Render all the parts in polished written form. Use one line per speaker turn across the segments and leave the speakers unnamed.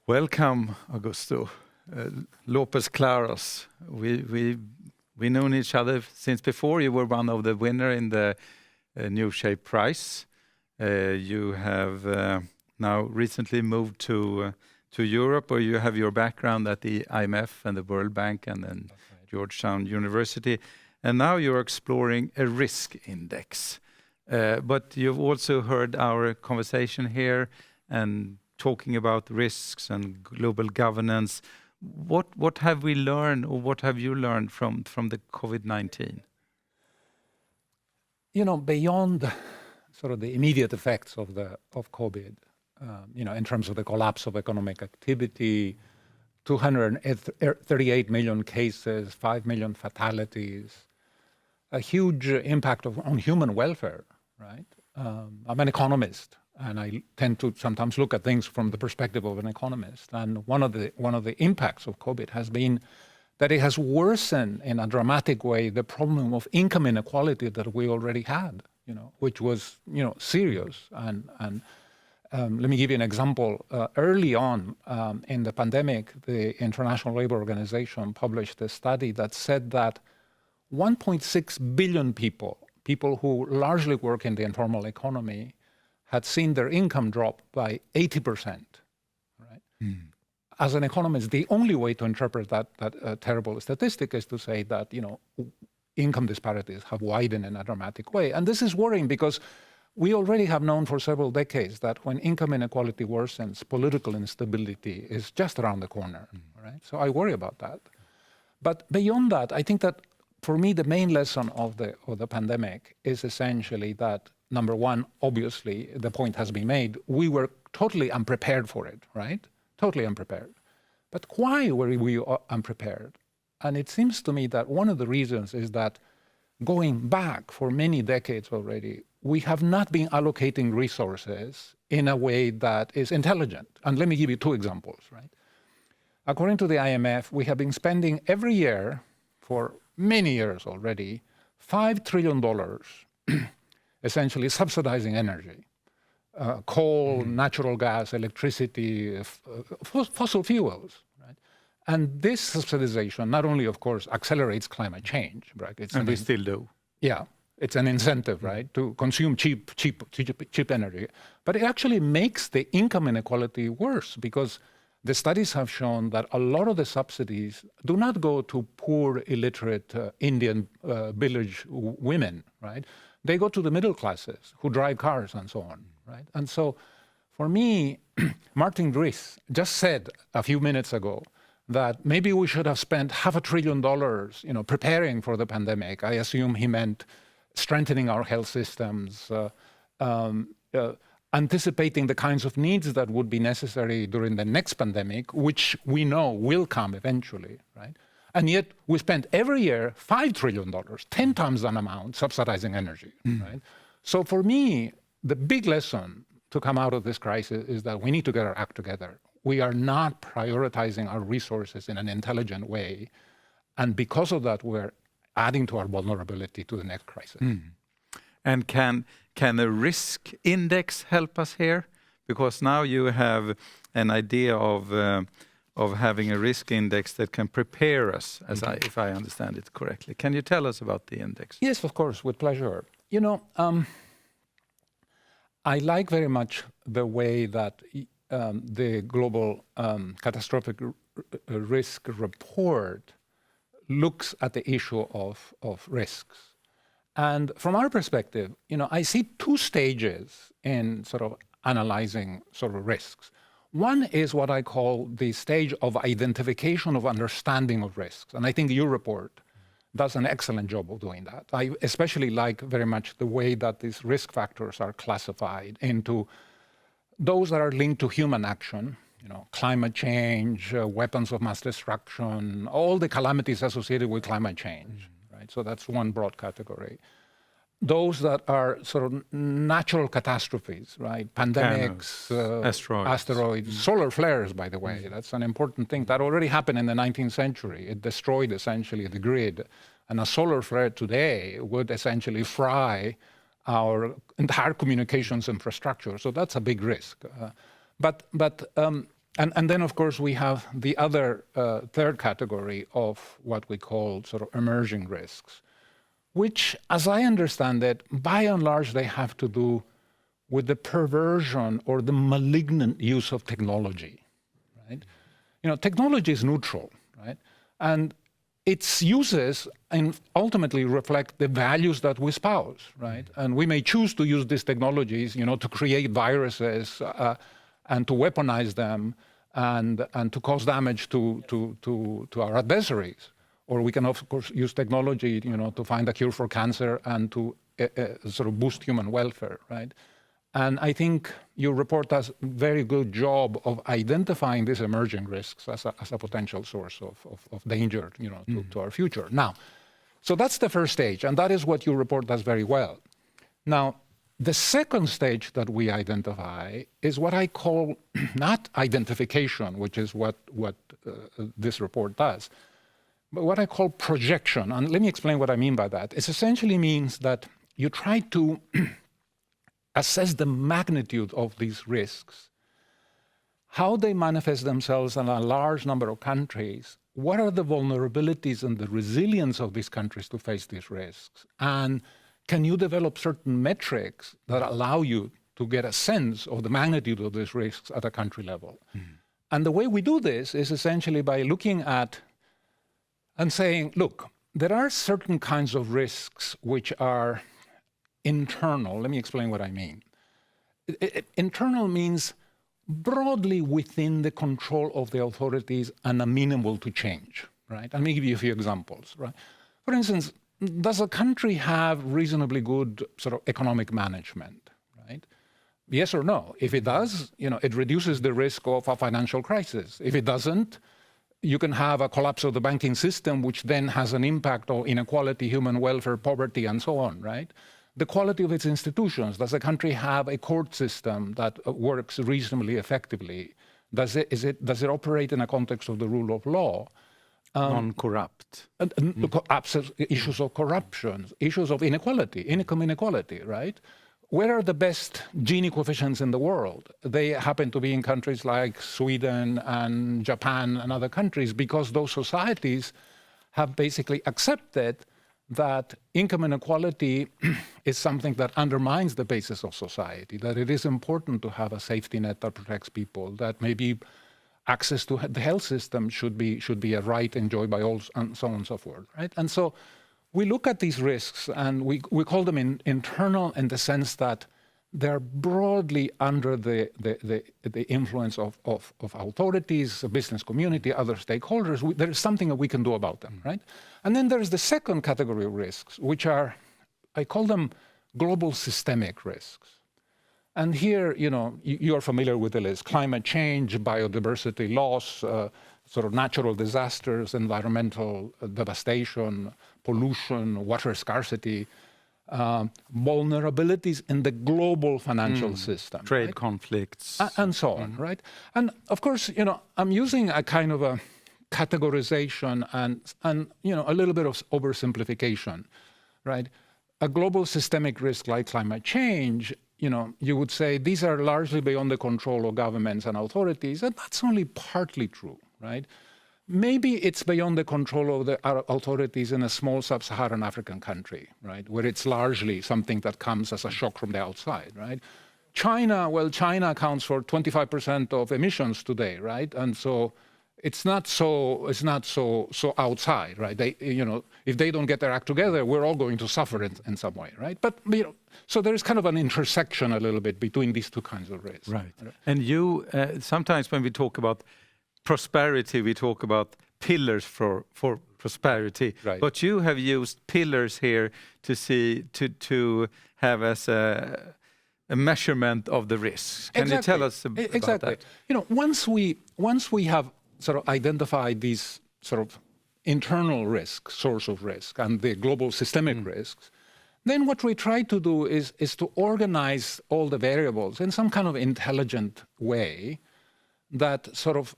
Welcome, Augusto. Lopez, Claros. We known each other since before. You were one of the winner in the New Shape Prize. You have now recently moved to Europe, or you have your background at the IMF and the World Bank and then Georgetown University. And now you're exploring a risk index. But you've also heard our conversation here and talking about risks and global governance. What have we learned, or what have you learned from the COVID-19?
You know, beyond sort of the immediate effects of COVID, in terms of the collapse of economic activity, 238 million cases, 5 million fatalities, a huge impact on human welfare, right? I'm an economist, and I tend to sometimes look at things from the perspective of an economist. And one of the impacts of COVID has been that it has worsened in a dramatic way the problem of income inequality that we already had, which was, serious. And let me give you an example. Early on in the pandemic, the International Labour Organization published a study that said that 1.6 billion people who largely work in the informal economy, had seen their income drop by 80%. Right? Mm. As an economist, the only way to interpret that terrible statistic is to say that income disparities have widened in a dramatic way, and this is worrying because we already have known for several decades that when income inequality worsens, political instability is just around the corner. Right? So I worry about that. But beyond that, I think that for me the main lesson of the pandemic is essentially that. Number one, obviously, the point has been made, we were totally unprepared for it, right? Totally unprepared. But why were we unprepared? And it seems to me that one of the reasons is that going back for many decades already, we have not been allocating resources in a way that is intelligent. And let me give you two examples, right? According to the IMF, we have been spending every year for many years already, $5 trillion essentially subsidizing energy, coal, natural gas, electricity, fossil fuels. Right? And this subsidization not only, of course, accelerates climate change. Right?
And we still do.
Yeah, it's an incentive, right, to consume cheap energy. But it actually makes the income inequality worse because the studies have shown that a lot of the subsidies do not go to poor, illiterate Indian village women, right? They go to the middle classes who drive cars and so on, right? And so for me, Martin Dries just said a few minutes ago that maybe we should have spent $500 billion, preparing for the pandemic. I assume he meant strengthening our health systems, anticipating the kinds of needs that would be necessary during the next pandemic, which we know will come eventually, right? And yet we spend every year $5 trillion, 10 times that amount, subsidizing energy, right? So for me, the big lesson to come out of this crisis is that we need to get our act together. We are not prioritizing our resources in an intelligent way. And because of that, we're adding to our vulnerability to the next crisis.
And can a risk index help us here? Because now you have an idea of having a risk index that can prepare us, if I understand it correctly. Can you tell us about the index?
Yes, of course, with pleasure. I like very much the way that the global catastrophic risk report looks at the issue of risks. And from our perspective, I see two stages in sort of analyzing sort of risks. One is what I call the stage of identification of understanding of risks. And I think your report does an excellent job of doing that. I especially like very much the way that these risk factors are classified into those that are linked to human action, climate change, weapons of mass destruction, all the calamities associated with climate change, right? So that's one broad category. Those that are sort of natural catastrophes, right? Pandemics, asteroids, solar flares, by the way. That's an important thing. That already happened in the 19th century. It destroyed essentially the grid. And a solar flare today would essentially fry our entire communications infrastructure. So that's a big risk. But And then, of course, we have the other third category of what we call sort of emerging risks, which, as I understand it, by and large, they have to do with the perversion or the malignant use of technology, right? Technology is neutral, right? And its uses ultimately reflect the values that we espouse, right? And we may choose to use these technologies, to create viruses and to weaponize them and to cause damage to our adversaries. Or we can, of course, use technology, to find a cure for cancer and to sort of boost human welfare, right? And I think your report does a very good job of identifying these emerging risks as a potential source of danger, to our future. Now, so that's the first stage, and that is what your report does very well. Now, the second stage that we identify is what I call not identification, which is what this report does, but what I call projection. And let me explain what I mean by that. It essentially means that you try to assess the magnitude of these risks, how they manifest themselves in a large number of countries, what are the vulnerabilities and the resilience of these countries to face these risks, and can you develop certain metrics that allow you to get a sense of the magnitude of these risks at a country level. And the way we do this is essentially by looking at and saying, look, there are certain kinds of risks which are internal. Let me explain what I mean. Internal means broadly within the control of the authorities and amenable to change, right? Let me give you a few examples, right? For instance, does a country have reasonably good sort of economic management, right? Yes or no? If it does, it reduces the risk of a financial crisis. If it doesn't, you can have a collapse of the banking system, which then has an impact on inequality, human welfare, poverty, and so on, right? The quality of its institutions. Does a country have a court system that works reasonably effectively? Does it operate in a context of the rule of law?
Non-corrupt.
Issues of corruption, issues of inequality, income inequality, right? Where are the best Gini coefficients in the world? They happen to be in countries like Sweden and Japan and other countries, because those societies have basically accepted that income inequality is something that undermines the basis of society, that it is important to have a safety net that protects people, that maybe access to the health system should be a right enjoyed by all, and so on and so forth, right? And so we look at these risks and we call them internal in the sense that they're broadly under the influence of authorities, the business community, other stakeholders. There is something that we can do about them, right? And then there's the second category of risks, which are, I call them global systemic risks. And here, you are familiar with the list: climate change, biodiversity loss, sort of natural disasters, environmental devastation, pollution, water scarcity, vulnerabilities in the global financial system.
Trade
right?
conflicts.
And so on, right? And of course, I'm using a kind of a categorization and a little bit of oversimplification, right? A global systemic risk like climate change, you would say these are largely beyond the control of governments and authorities, and that's only partly true, right? Maybe it's beyond the control of the authorities in a small sub-Saharan African country, right, where it's largely something that comes as a shock from the outside, right? China accounts for 25% of emissions today, right? And so it's not so outside, right? They, if they don't get their act together, we're all going to suffer in some way, right? But so there is kind of an intersection a little bit between these two kinds of risks.
Right. And you sometimes when we talk about prosperity, we talk about pillars for prosperity.
Right.
But you have used pillars here to have as a measurement of the risks. Can you tell us about that?
Once we have sort of identified these sort of internal risks, source of risk, and the global systemic risks, then what we try to do is to organize all the variables in some kind of intelligent way that sort of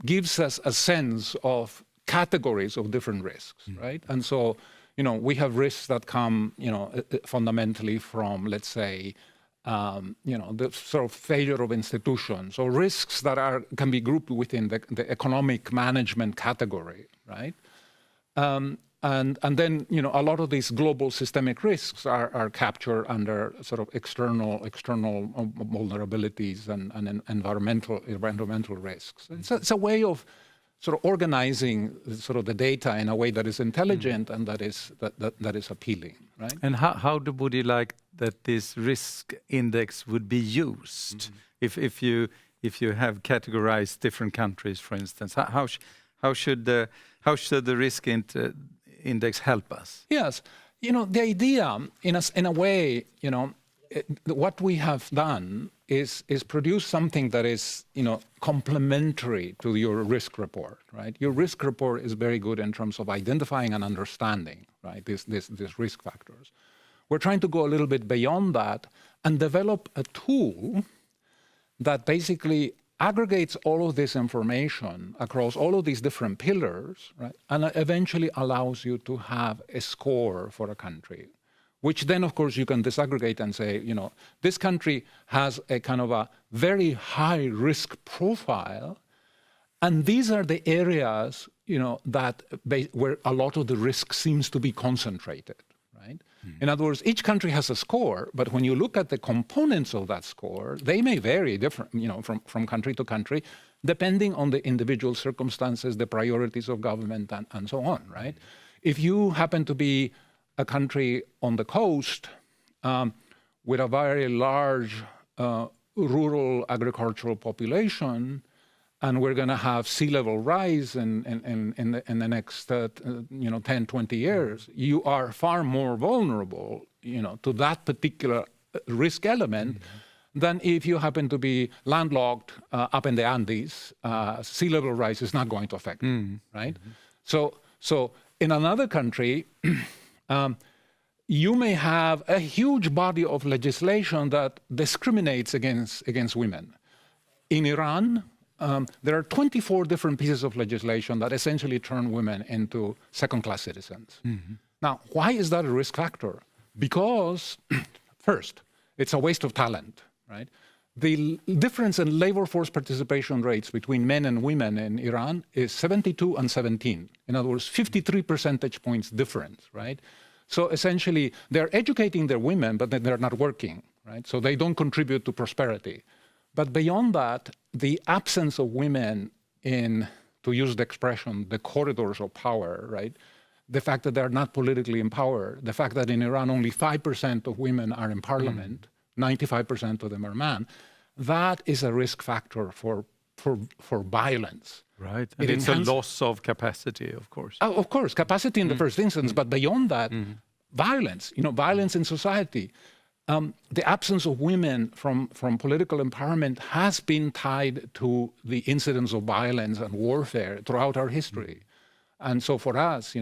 gives us a sense of categories of different risks, right? And so, we have risks that come, fundamentally from, let's say, the sort of failure of institutions, or risks that can be grouped within the economic management category, right? And then, a lot of these global systemic risks are captured under sort of external vulnerabilities and environmental risks. It's a way of sort of organizing sort of the data in a way that is intelligent and that is appealing, right?
And how would you like that this risk index would be used? If you have categorized different countries, for instance, how should the risk index help us?
Yes, the idea, in a way, what we have done is produce something that is, complementary to your risk report, right? Your risk report is very good in terms of identifying and understanding, right, these risk factors. We're trying to go a little bit beyond that and develop a tool that basically aggregates all of this information across all of these different pillars, right, and eventually allows you to have a score for a country, which then, of course, you can disaggregate and say, this country has a kind of a very high risk profile, and these are the areas, where a lot of the risk seems to be concentrated, right? In other words, each country has a score, but when you look at the components of that score, they may vary different, from country to country, depending on the individual circumstances, the priorities of government, and so on, right? If you happen to be a country on the coast with a very large rural agricultural population, and we're going to have sea level rise in the next 10, 20 years, you are far more vulnerable, to that particular risk element than if you happen to be landlocked up in the Andes. Sea level rise is not going to affect you, right? So in another country, you may have a huge body of legislation that discriminates against women. In Iran, there are 24 different pieces of legislation that essentially turn women into second-class citizens. Now, why is that a risk factor? Because, first, it's a waste of talent, right? The difference in labor force participation rates between men and women in Iran is 72 and 17. In other words, 53 percentage points difference, right? So essentially, they're educating their women, but they're not working, right? So they don't contribute to prosperity. But beyond that, the absence of women in, to use the expression, the corridors of power, right? The fact that they're not politically empowered, the fact that in Iran only 5% of women are in parliament, 95% of them are men, that is a risk factor for violence.
Right, and it's a loss of capacity, of course.
Of course, capacity in the first instance, but beyond that, violence, violence in society. The absence of women from political empowerment has been tied to the incidence of violence and warfare throughout our history. And so for us,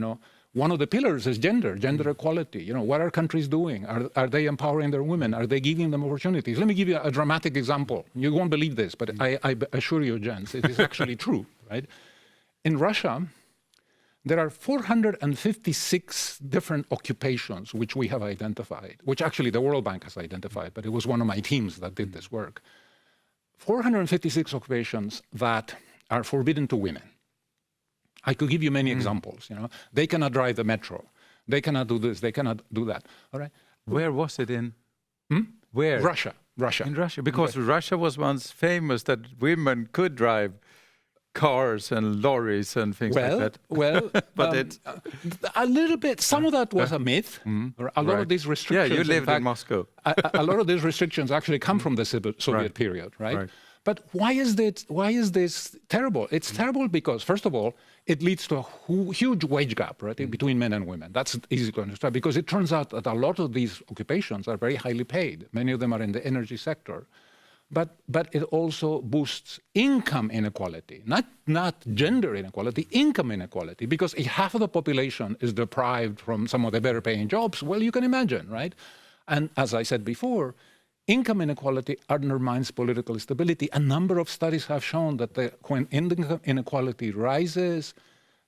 one of the pillars is gender equality. What are countries doing? Are they empowering their women? Are they giving them opportunities? Let me give you a dramatic example. You won't believe this, but I assure you, Jens, it is actually true, right? In Russia, there are 456 different occupations which we have identified, which actually the World Bank has identified, but it was one of my teams that did this work. 456 occupations that are forbidden to women. I could give you many examples. They cannot drive the metro. They cannot do this. They cannot do that. All right.
Where was it in? Where?
Russia.
In Russia, because Russia was once famous that women could drive cars and lorries and things like that.
Well, but a little bit. Some of that was a myth. A lot of these restrictions.
Yeah, you lived in Moscow.
A lot of these restrictions actually come from the Soviet period, right? But why is this terrible? It's terrible because, first of all, it leads to a huge wage gap, right, between men and women. That's easy to understand because it turns out that a lot of these occupations are very highly paid. Many of them are in the energy sector. But it also boosts income inequality, not gender inequality, income inequality, because if half of the population is deprived from some of the better paying jobs, well, you can imagine, right? And as I said before, income inequality undermines political stability. A number of studies have shown that when income inequality rises,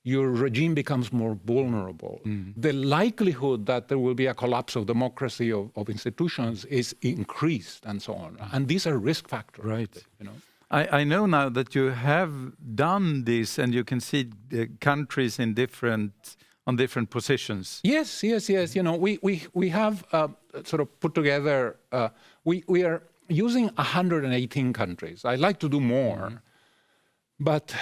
your regime becomes more vulnerable. The likelihood that there will be a collapse of democracy, of institutions, is increased, and so on. And these are risk factors.
Right.
You know?
I know now that you have done this, and you can see the countries in on different positions.
Yes. You know, we have sort of put together. We are using 118 countries. I'd like to do more. But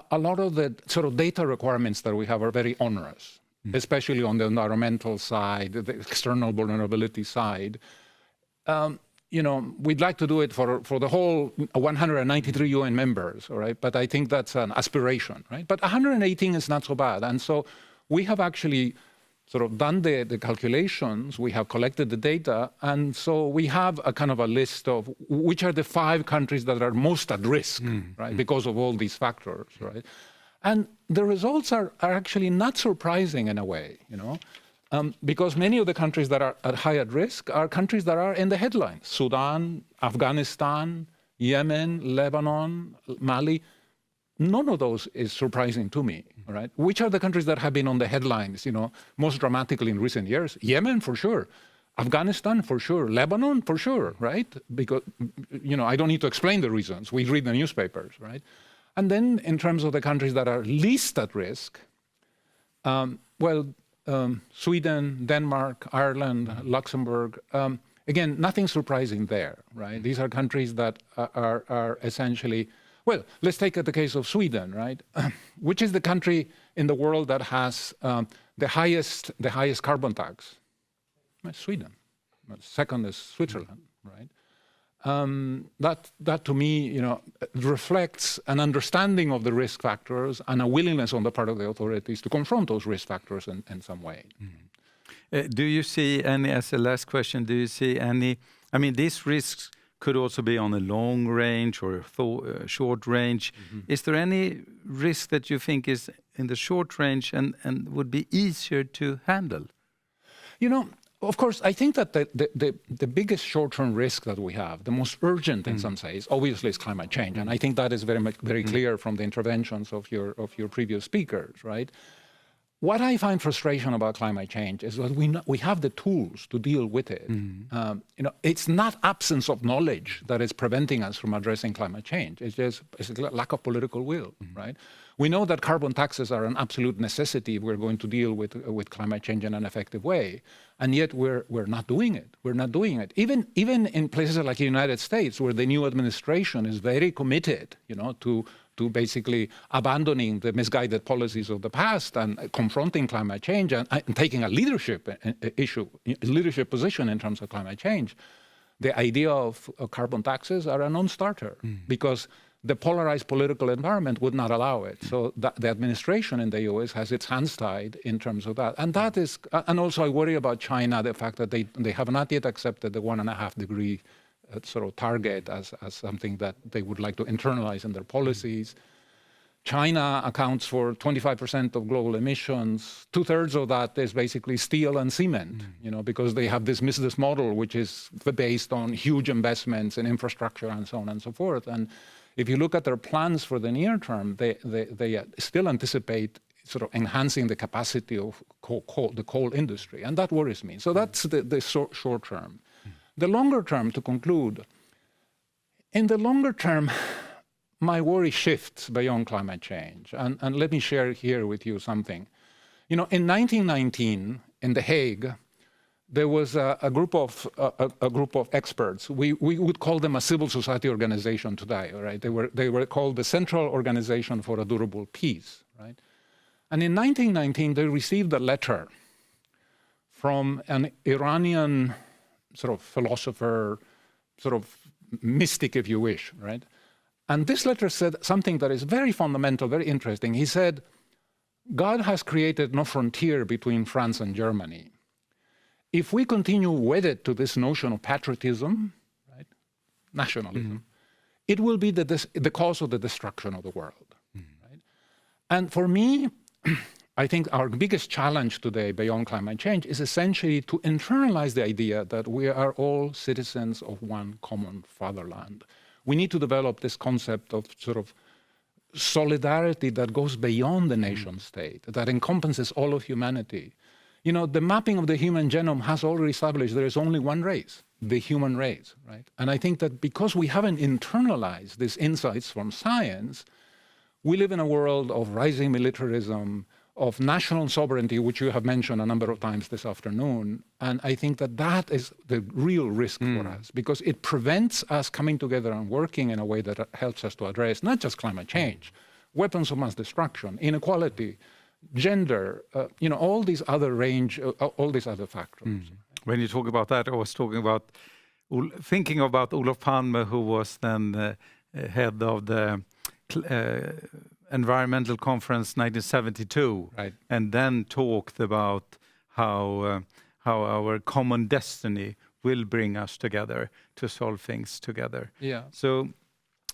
a lot of the sort of data requirements that we have are very onerous, especially on the environmental side, the external vulnerability side. You know, we'd like to do it for the whole 193 UN members, all right? But I think that's an aspiration, right? But 118 is not so bad. And so we have actually sort of done the calculations, we have collected the data, and so we have a kind of a list of which are the 5 countries that are most at risk, right, because of all these factors, right? And the results are actually not surprising in a way, you know, because many of the countries that are at high at risk are countries that are in the headlines: Sudan, Afghanistan, Yemen, Lebanon, Mali. None of those is surprising to me, all right? Which are the countries that have been on the headlines, you know, most dramatically in recent years? Yemen, for sure. Afghanistan, for sure. Lebanon, for sure, right? Because, you know, I don't need to explain the reasons. We read the newspapers, right? And then in terms of the countries that are least at risk, Sweden, Denmark, Ireland, Luxembourg, again, nothing surprising there, right? These are countries that are essentially... Well, let's take the case of Sweden, right? Which is the country in the world that has the highest carbon tax? Sweden. Second is Switzerland, right? That to me, you know, reflects an understanding of the risk factors and a willingness on the part of the authorities to confront those risk factors in some way.
Do you see any, as a last question, do you see any, I mean, these risks could also be on a long range or a short range. Is there any risk that you think is in the short range and would be easier to handle? You know, of course, I think that the biggest short-term risk that we have, the most urgent in some sense, obviously is climate change. And I think that is very clear from the interventions of your previous speakers, right? What I find frustration about climate change is that we have the tools to deal with it. You know, it's not absence of knowledge that is preventing us from addressing climate change. It's just a lack of political will, right? We know that carbon taxes are an absolute necessity if we're going to deal with climate change in an effective way, and yet we're not doing it. We're not doing it. Even in places like the United States, where the new administration is very committed, you know, to basically abandoning the misguided policies of the past and confronting climate change and taking a leadership position in terms of climate change, the idea of carbon taxes are a non-starter because the polarized political environment would not allow it. So the administration in the US has its hands tied in terms of that. And that is, and also I worry about China, the fact that they have not yet accepted the 1.5 degree sort of target as something that they would like to internalize in their policies. China accounts for 25% of global emissions. 2/3 of that is basically steel and cement, you know, because they have this business model which is based on huge investments in infrastructure and so on and so forth. And if you look at their plans for the near term, they still anticipate sort of enhancing the capacity of the coal industry, and that worries me. So that's the short term. The longer term, to conclude, in the longer term, my worry shifts beyond climate change. And let me share here with you something. You know, in 1919, in The Hague, there was a group of experts. We would call them a civil society organization today, all right? They were called the Central Organization for a Durable Peace, right? And in 1919, they received a letter from an Iranian sort of philosopher, sort of mystic, if you wish, right? And this letter said something that is very fundamental, very interesting. He said, God has created no frontier between France and Germany. If we continue wedded to this notion of patriotism, right, nationalism, it will be the cause of the destruction of the world. Right? And for me, I think our biggest challenge today beyond climate change is essentially to internalize the idea that we are all citizens of one common fatherland. We need to develop this concept of sort of
solidarity that goes beyond the nation state, that encompasses all of humanity. You know, the mapping of the human genome has already established there is only one race, the human race, right? And I think that because we haven't internalized these insights from science, we live in a world of rising militarism, of national sovereignty, which you have mentioned a number of times this afternoon. And I think that that is the real risk for us, because it prevents us coming together and working in a way that helps us to address not just climate change, weapons of mass destruction, inequality, gender, you know, all these other all these other factors.
When you talk about that, I was talking about, thinking about Olof Palme, who was then the head of the Environmental Conference 1972,
Right.
and then talked about how our common destiny will bring us together to solve things together.
Yeah.
So,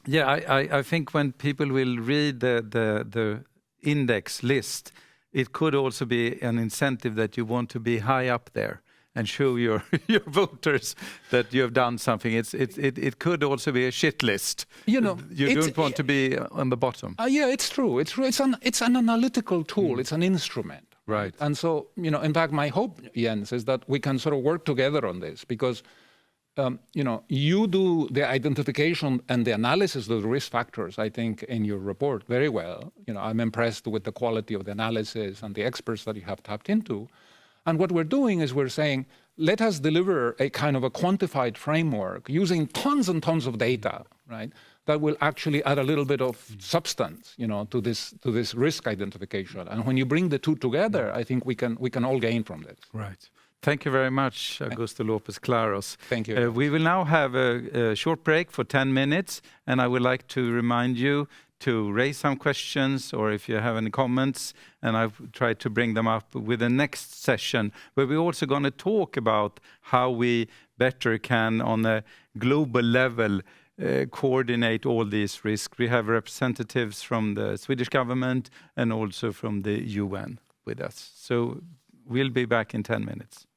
yeah, I think when people will read the index list, it could also be an incentive that you want to be high up there and show your voters that you have done something. It could also be a shit list.
You know,
you don't want to be on the bottom.
Yeah, it's true. It's true. It's an analytical tool. It's an instrument.
Right.
And so, you know, in fact, my hope, Jens, is that we can sort of work together on this, because you know, you do the identification and the analysis of the risk factors, I think, in your report very well. You know, I'm impressed with the quality of the analysis and the experts that you have tapped into. And what we're doing is we're saying, let us deliver a kind of a quantified framework using tons and tons of data, right, that will actually add a little bit of substance, you know, to this risk identification. And when you bring the two together, I think we can all gain from this.
Right. Thank you very much, Augusto Lopez Claros.
Thank you.
We will now have a short break for 10 minutes, and I would like to remind you to raise some questions, or if you have any comments, and I've tried to bring them up with the next session, where we're also going to talk about how we better can, on a global level, coordinate all these risks. We have representatives from the Swedish government and also from the UN with us. So we'll be back in 10 minutes.